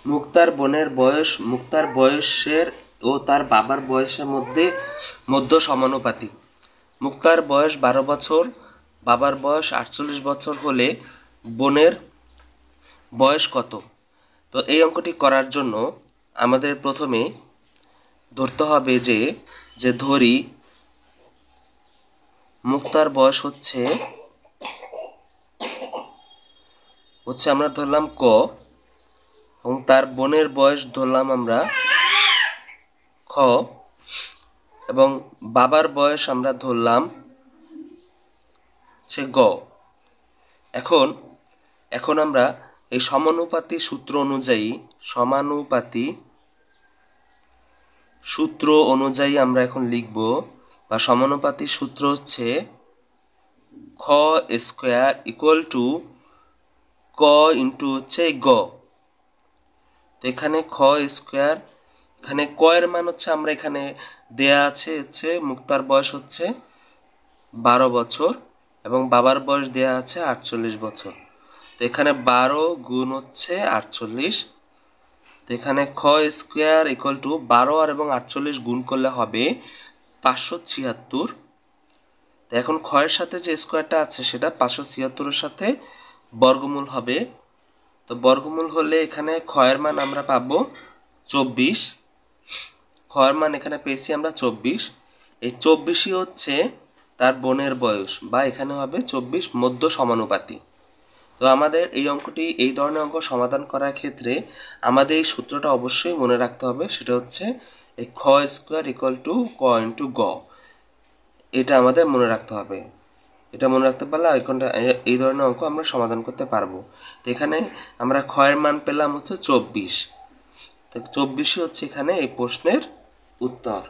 মুক্তার বোনের বয়স মুক্তার বয়সের ও তার বাবার বয়সের মধ্য সমানুপাতিক। মুক্তার বয়স 12 বছর, বাবার বয়স 48 বছর হলে বোনের বয়স কত? তো এই অঙ্কটি করার জন্য আমাদের প্রথমে ধরতে হবে যে ধরি মুক্তার বয়স হচ্ছে আমরা ধরলাম ক, এবং তার বোনের বয়স ধরলাম আমরা খ, এবং বাবার বয়স আমরা ধরলাম গ। এখন আমরা এই সমানুপাতি সূত্র অনুযায়ী আমরা এখন লিখব, বা সমানুপাতি সূত্র হচ্ছে খ স্কোয়ার ইকুয়াল টু ক ইন্টু হচ্ছে গ। তো এখানে খ স্কোয়ার, এখানে ক এর মান হচ্ছে আমরা এখানে দেয়া আছে হচ্ছে মুক্তার বয়স হচ্ছে 12 বছর এবং বাবার বয়স দেয়া আছে 48 বছর। তো এখানে 12 গুণ হচ্ছে 48, তো এখানে খ স্কোয়ার ইকুয়াল টু 12 আর এবং 48 গুণ করলে হবে 576। তো এখন খ এর সাথে যে স্কোয়ারটা আছে সেটা 576 এর সাথে বর্গমূল হবে। তো বর্গমূল হলে এখানে খ এর মান আমরা পাবো 24। খ এর মান এখানে পেয়েছি আমরা 24। এই 24ই হচ্ছে তার বোনের বয়স, বা এখানে হবে 24 মধ্য সমানুপাতি। তো আমাদের এই ধরনের অঙ্ক সমাধান করার ক্ষেত্রে আমাদের এই সূত্রটা অবশ্যই মনে রাখতে হবে, সেটা হচ্ছে এই খ স্কোয়ার ইকুয়াল টু ক ইন্টু গ। এটা আমাদের মনে রাখতে হবে। এটা মনে রাখতে পারলে এই ধরনের অঙ্ক আমরা সমাধান করতে পারবো। তো এখানে আমরা খ এর মান পেলাম হচ্ছে 24। তো 24ই হচ্ছে এখানে এই প্রশ্নের উত্তর।